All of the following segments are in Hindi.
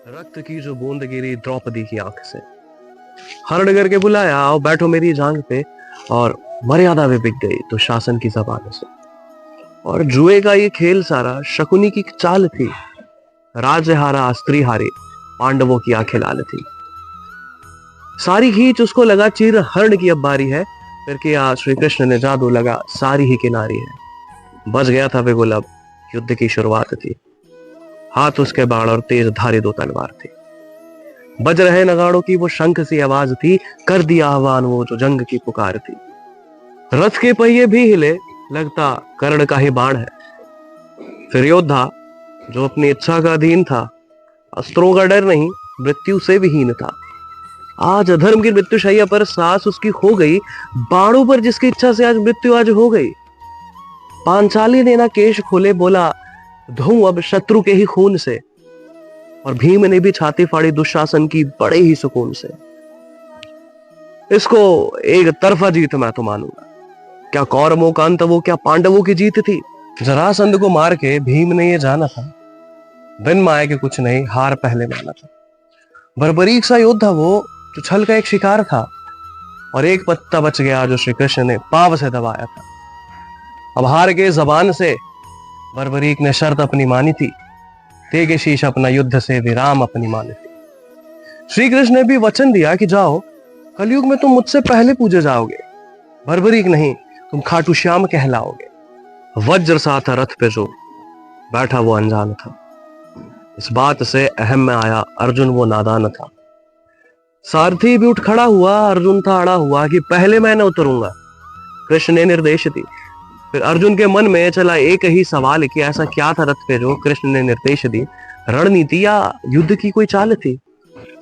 रक्त की जो बूंद गिरी द्रौपदी की आंख से। हरण करके बुलाया, आओ बैठो मेरी जांग पे। और मर्यादा भी बिक गई तो शासन की जबान से। और जुए का ये खेल सारा शकुनी की चाल थी। राज्य हारा स्त्री हारी, पांडवों की आंखें लाल थी। सारी खींच उसको लगा, चीर हरण की अब बारी है। फिर किया श्री कृष्ण ने जादू लगा, सारी ही किनारी है। बच गया था बिगुल, अब युद्ध की शुरुआत थी। हाथ उसके बाण और तेज धारी दो तलवार थी। बज रहे नगाड़ों की वो शंख सी आवाज थी। कर दिया आह्वान वो जो जंग की पुकार थी। रथ के पहिए भी हिले, लगता कर्ण का ही बाण है। फिर योद्धा जो अपनी इच्छा का अधीन था, अस्त्रों का डर नहीं, मृत्यु से विहीन था। आज अधर्म की मृत्युशैया पर सांस उसकी खो गई। बाणों पर जिसकी इच्छा से आज मृत्यु आज हो गई। पांचाली ने ना केश खोले, बोला धोऊं अब शत्रु के ही खून से। और भीम ने भी छाती फाड़ी दुशासन की बड़े ही सुकून से। इसको एक तरफा जीत मैं तो मानूंगा। क्या कौरवों का अंत वो क्या पांडवों की जीत थी। जरासंध को मार के भीम ने ये जाना था, बिन माए के कुछ नहीं, हार पहले माना था। बर्बरीक सा योद्धा वो जो छल का एक शिकार था। और एक पत्ता बच गया जो श्री कृष्ण ने पाव से दबाया था। अब हार के जबान से बर्बरीक ने शर्त अपनी मानी थी। तेगे शीश अपना युद्ध से विराम अपनी मानी थी। श्री कृष्ण ने भी वचन दिया कि जाओ, कलयुग में तुम मुझसे पहले पूजे जाओगे। बर्बरीक नहीं, तुम खाटू श्याम कहलाओगे। वज्र सा था रथ पे जो बैठा वो अनजान था। इस बात से अहम में आया अर्जुन वो नादान था। सारथी भी उठ खड़ा हुआ, अर्जुन था अड़ा हुआ कि पहले मैं न उतरूंगा। कृष्ण ने निर्देश दी। फिर अर्जुन के मन में चला एक ही सवाल कि ऐसा क्या था रथ पे जो कृष्ण ने निर्देश दी। रणनीति या युद्ध की कोई चाल थी।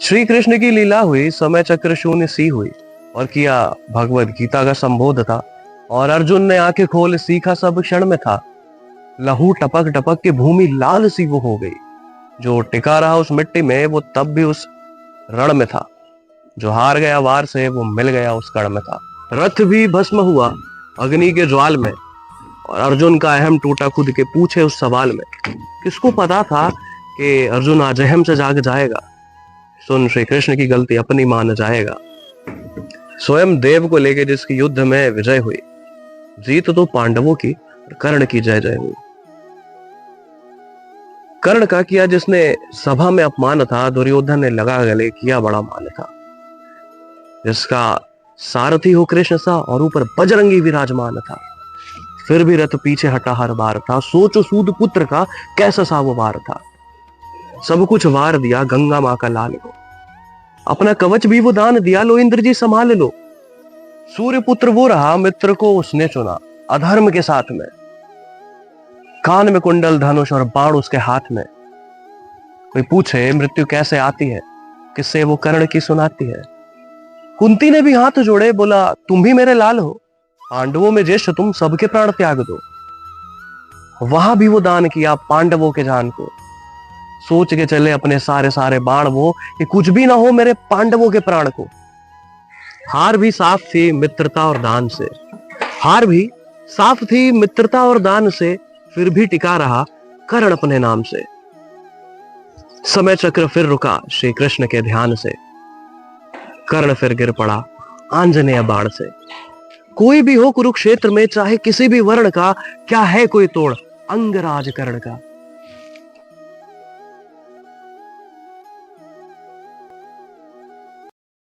श्री कृष्ण की लीला हुई, समय चक्र शून्य सी हुई। और किया भगवत गीता का संबोध था। और अर्जुन ने आंखें खोल सीखा सब क्षण में था। लहू टपक टपक के भूमि लाल सी वो हो गई। जो टिका रहा उस मिट्टी में वो तब भी उस रण में था। जो हार गया वार से वो मिल गया उस कण में था। रथ भी भस्म हुआ अग्नि के ज्वाल में। और अर्जुन का अहम टूटा खुद के पूछे उस सवाल में। किसको पता था कि अर्जुन आज अहम से जाग जाएगा। सुन श्री कृष्ण की गलती अपनी मान जाएगा। स्वयं देव को लेके जिसकी युद्ध में विजय हुई, जीत तो पांडवों की, कर्ण की जय जय हुई। कर्ण का किया जिसने सभा में अपमान था, दुर्योधन ने लगा गले किया बड़ा मान था। जिसका सारथी हो कृष्ण सा और ऊपर बजरंगी विराजमान था। फिर भी रथ पीछे हटा हर बार था। सोचो सूद पुत्र का कैसा सा वो वार था। सब कुछ वार दिया गंगा मां का लाल को। अपना कवच भी वो दान दिया, लो इंद्र जी संभाल लो। सूर्य पुत्र वो रहा, मित्र को उसने चुना अधर्म के साथ में। कान में कुंडल धनुष और बाण उसके हाथ में। कोई पूछे मृत्यु कैसे आती है, किससे वो कर्ण की सुनाती है। कुंती ने भी हाथ जोड़े, बोला तुम भी मेरे लाल हो। पांडवों में ज्येष्ठ तुम, सबके प्राण त्याग दो। वहां भी वो दान किया पांडवों के जान को। सोच के चले अपने सारे सारे बाण वो कि कुछ भी ना हो मेरे पांडवों के प्राण को। हार भी साफ थी मित्रता और दान से। हार भी साफ थी मित्रता और दान से। फिर भी टिका रहा कर्ण अपने नाम से। समय चक्र फिर रुका श्री कृष्ण के ध्यान से। कर्ण फिर गिर पड़ा आंजनेय बाण से। कोई भी हो कुरुक्षेत्र में, चाहे किसी भी वर्ण का, क्या है कोई तोड़ अंगराज कर्ण का।